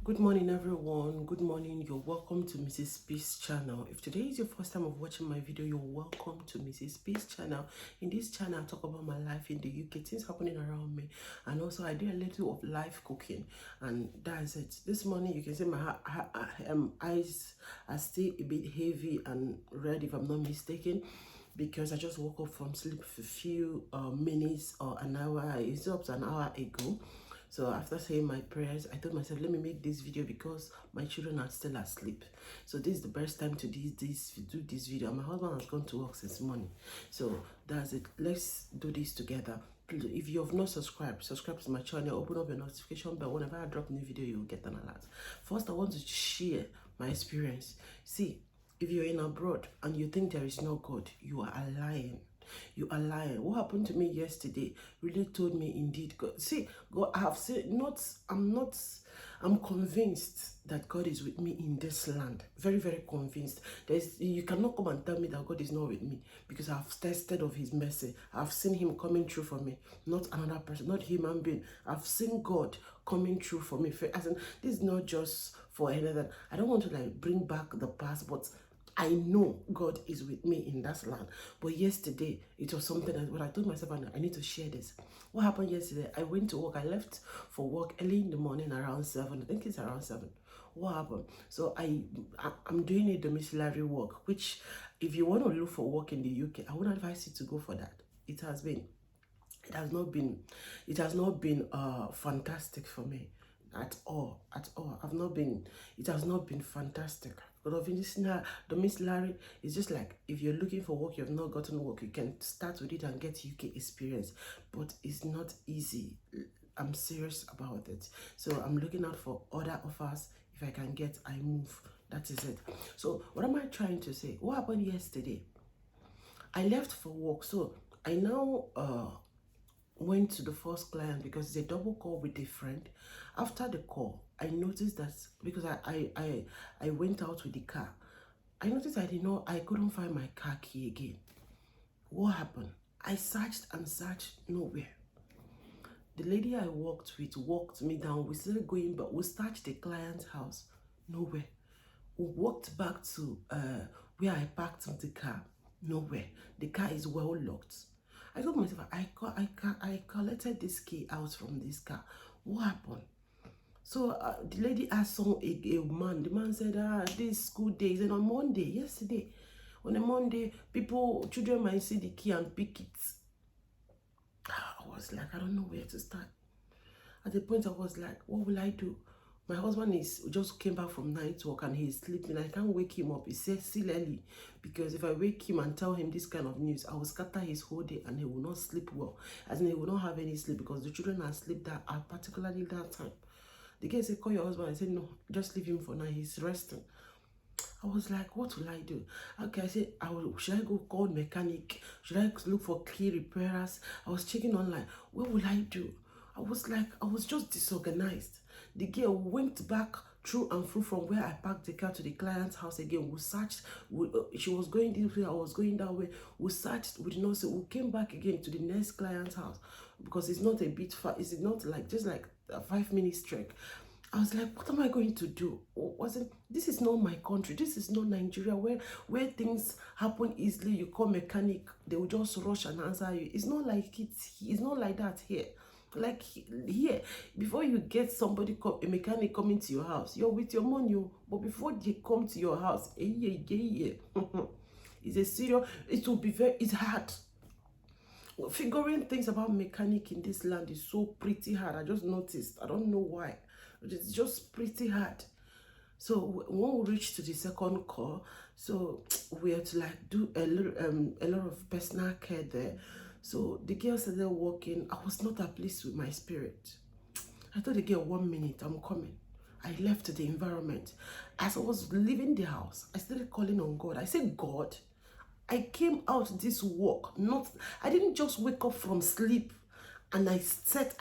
Good morning, everyone. Good morning. You're welcome to Mrs. Peace channel. If today is your first time of watching my video, you're welcome to Mrs. Peace channel. In this channel, I talk about my life in the UK, things happening around me, and also I do a little of life cooking, and that's it. This morning, you can see my eyes are still a bit heavy and red, if I'm not mistaken, because I just woke up from sleep a few minutes or an hour. It's up to an hour ago. So after saying my prayers, I told myself, let me make this video because my children are still asleep. So this is the best time to do this video. My husband has gone to work since morning. So that's it. Let's do this together. If you have not subscribed, subscribe to my channel, open up your notification bell. Whenever I drop new video, you'll get an alert. First, I want to share my experience. See, if you're in abroad and you think there is no God, you are lying. You are lying. What happened to me yesterday really told me indeed God. See, God, I have said I'm convinced that God is with me in this land. Very, very convinced. You cannot come and tell me that God is not with me because I've tested of his mercy. I've seen him coming through for me, not another person, not human being. I've seen God coming through for me. As in, this is not just for anything. I don't want to like bring back the past, but I know God is with me in that land. But yesterday, it was something that when I told myself, I need to share this. What happened yesterday? I went to work. I left for work early in the morning around 7. I think it's around 7. What happened? So I'm doing a domiciliary work, which if you want to look for work in the UK, I would advise you to go for that. It has not been fantastic for me at all. It has not been fantastic. But of this now, domiciliary is just like if you're looking for work, you have not gotten work, you can start with it and get UK experience. But it's not easy. I'm serious about it. So I'm looking out for other offers. If I can get, I move. That is it. So what am I trying to say? What happened yesterday? I left for work. So I now went to the first client because it's a double call with a friend. After the call, I noticed that because I went out with the car, I noticed I couldn't find my car key again. What happened? I searched and searched, nowhere. The lady I worked with walked me down. We started going, but we searched the client's house, nowhere. We walked back to where I parked the car, nowhere. The car is well locked. I told myself, I collected this key out from this car. What happened? So the lady asked a man. The man said, this school days. And on Monday, yesterday, on a Monday, children might see the key and pick it. I was like, I don't know where to start. At the point I was like, what will I do? My husband just came back from night work and he's sleeping. I can't wake him up. He says still early because if I wake him and tell him this kind of news, I will scatter his whole day and he will not sleep well. As in, he will not have any sleep because the children are asleep particularly that time. The guy said, call your husband. I said, no, just leave him for now. He's resting. I was like, what will I do? Okay, I said, should I go call mechanic? Should I look for key repairers? I was checking online. What will I do? I was just disorganized. The girl went back through and through from where I parked the car to the client's house again. We searched. She was going this way. I was going that way. We searched. We did not see. We came back again to the next client's house because it's not a bit far. It's not like just like a 5-minute trek. I was like, what am I going to do? This is not my country. This is not Nigeria where things happen easily. You call mechanic, they will just rush and answer you. It's not like it's not like that here. Like here, before you get a mechanic coming to your house, you're with your money. But before they come to your house, it's a serious. It's hard. Figuring things about mechanic in this land is so pretty hard. I just noticed. I don't know why. It's just pretty hard. So when we reached to the second call, so we had to like do a lot of personal care there. So the girl started walking. I was not at peace with my spirit. I told the girl, 1 minute, I'm coming. I left the environment. As I was leaving the house, I started calling on God. I said, God, I came out this walk. I didn't just wake up from sleep and I said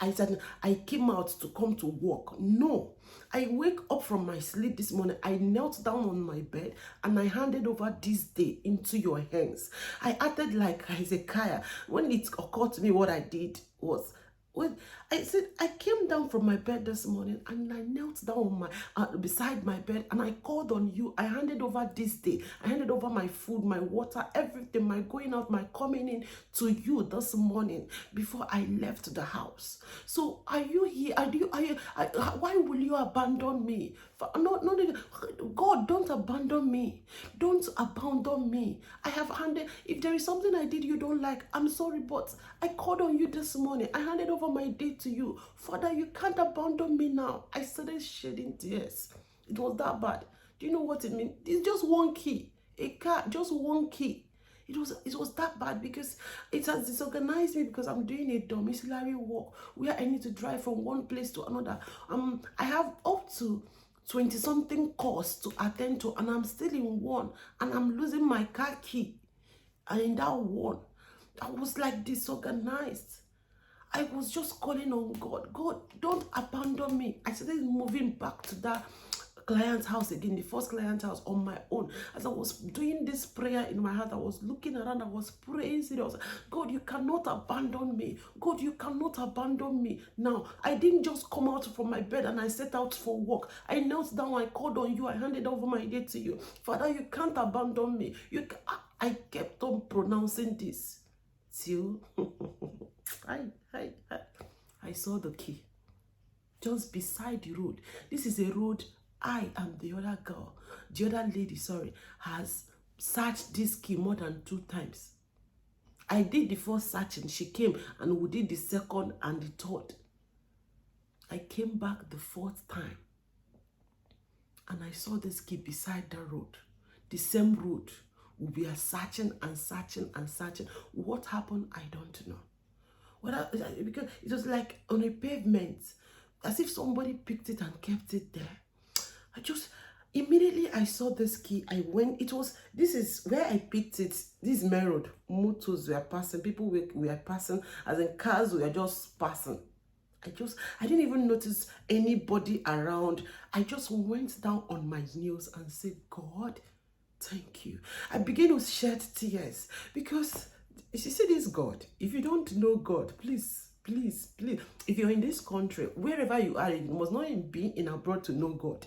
I came out to come to work. No, I wake up from my sleep this morning. I knelt down on my bed and I handed over this day into your hands. I acted like Hezekiah. When it occurred to me, what I did was When I said I came down from my bed this morning and I knelt down on my beside my bed and I called on you. I handed over this day. I handed over my food, my water, everything, my going out, my coming in to you this morning before I left the house. So are you here? Why will you abandon me? God, don't abandon me. Don't abandon me. I have handed, if there is something I did you don't like, I'm sorry, but I called on you this morning. I handed over my day to you. Father, you can't abandon me now. I started shedding tears. It was that bad. Do you know what it means? It's just one key. A car, just one key. It was that bad because it has disorganized me because I'm doing a domiciliary work where I need to drive from one place to another. I have up to 20 something calls to attend to and I'm still in one and I'm losing my car key. And in that one, I was like disorganized. I was just calling on God. God, don't abandon me. I started moving back to that client's house again, the first client's house on my own. As I was doing this prayer in my heart, I was looking around, I was praying serious. God, you cannot abandon me. God, you cannot abandon me. Now, I didn't just come out from my bed and I set out for work. I knelt down, I called on you, I handed over my day to you. Father, you can't abandon me. I kept on pronouncing this till I saw the key just beside the road. This is a road I and the other girl, the other lady, sorry, has searched this key more than 2 times. I did the first searching, she came, and we did the second and the third. I came back the 4th time, and I saw this key beside the road, the same road. We are searching and searching and searching. What happened, I don't know. Because it was like on a pavement, as if somebody picked it and kept it there. Immediately I saw this key, I went, this is where I picked it. This is main road. Motors were passing, people were passing, as in cars were just passing. I didn't even notice anybody around. I just went down on my knees and said, God, thank you. I began to shed tears because you see this God, if you don't know God, please, if you're in this country, wherever you are, you must not be in abroad to know God.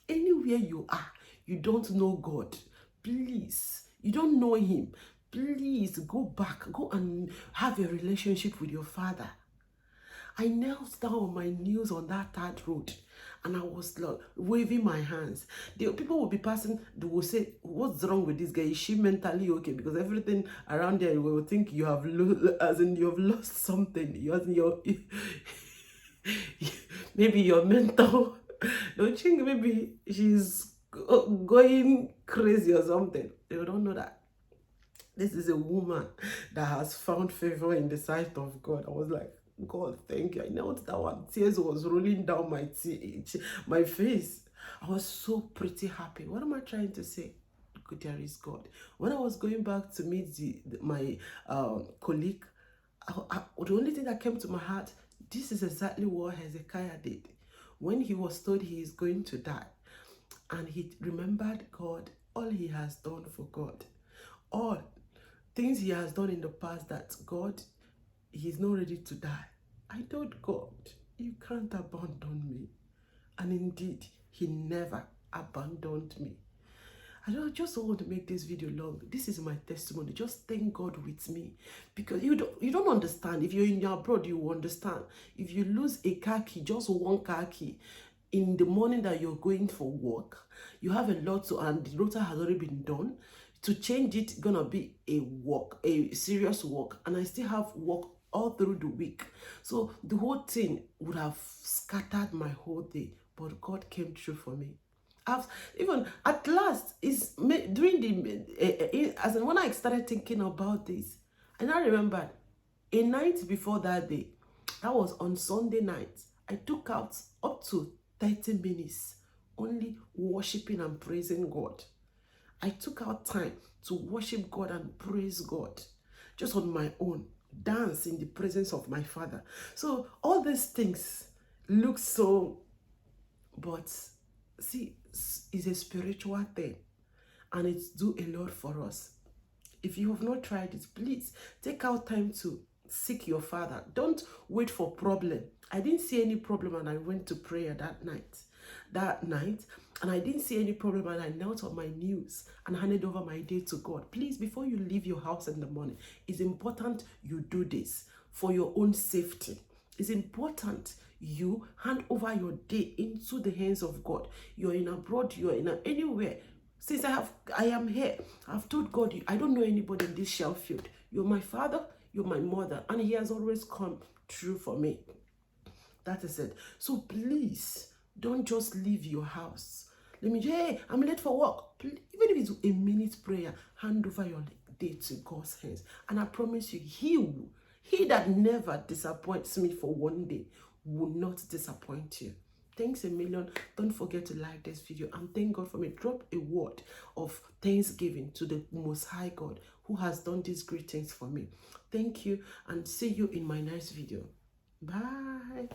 Anywhere you are, you don't know God, please, you don't know him, please go back, go and have a relationship with your Father. I knelt down on my knees on that 3rd road and I was like waving my hands. The people will be passing, they will say, what's wrong with this guy? Is she mentally okay? Because everything around there will think you have lost something. Maybe your mental, don't think maybe she's going crazy or something. They don't know that this is a woman that has found favor in the sight of God. I was like, God, thank you. I knelt down, tears was rolling down my face. I was so pretty happy. What am I trying to say? There is God. When I was going back to meet my colleague, the only thing that came to my heart, this is exactly what Hezekiah did. When he was told he is going to die, and he remembered God, all he has done for God, all things he has done in the past, that God, he's not ready to die. I told God, you can't abandon me. And indeed, he never abandoned me. I just want to make this video long. This is my testimony. Just thank God with me. Because you don't understand. If you're in your abroad, you will understand. If you lose a car key, just one car key, in the morning that you're going for work, you have a lot to, and the rota has already been done. To change it, gonna be a serious work, and I still have work all through the week. So the whole thing would have scattered my whole day, but God came through for me. Even at last, during the as in when I started thinking about this, and I remembered a night before that day, that was on Sunday night, I took out up to 30 minutes only worshiping and praising God. I took out time to worship God and praise God just on my own, dance in the presence of my Father. So all these things look so, but see, it's a spiritual thing and it's do a lot for us. If you have not tried it, please take out time to Seek your Father. Don't wait for problem. I didn't see any problem and I went to prayer that night. And I didn't see any problem and I knelt on my knees and handed over my day to God. Please, before you leave your house in the morning, it's important you do this for your own safety. It's important you hand over your day into the hands of God. You're in abroad, you're in anywhere. Since I am here, I've told God, I don't know anybody in this shell field. You're my father, you're my mother, and he has always come true for me. That is it. So please, don't just leave your house. Let me, hey, I'm late for work. Even if it's a minute prayer, hand over your day to God's hands. And I promise you, he that never disappoints me for one day will not disappoint you. Thanks a million. Don't forget to like this video and thank God for me. Drop a word of thanksgiving to the Most High God who has done these great things for me. Thank you and see you in my next video. Bye.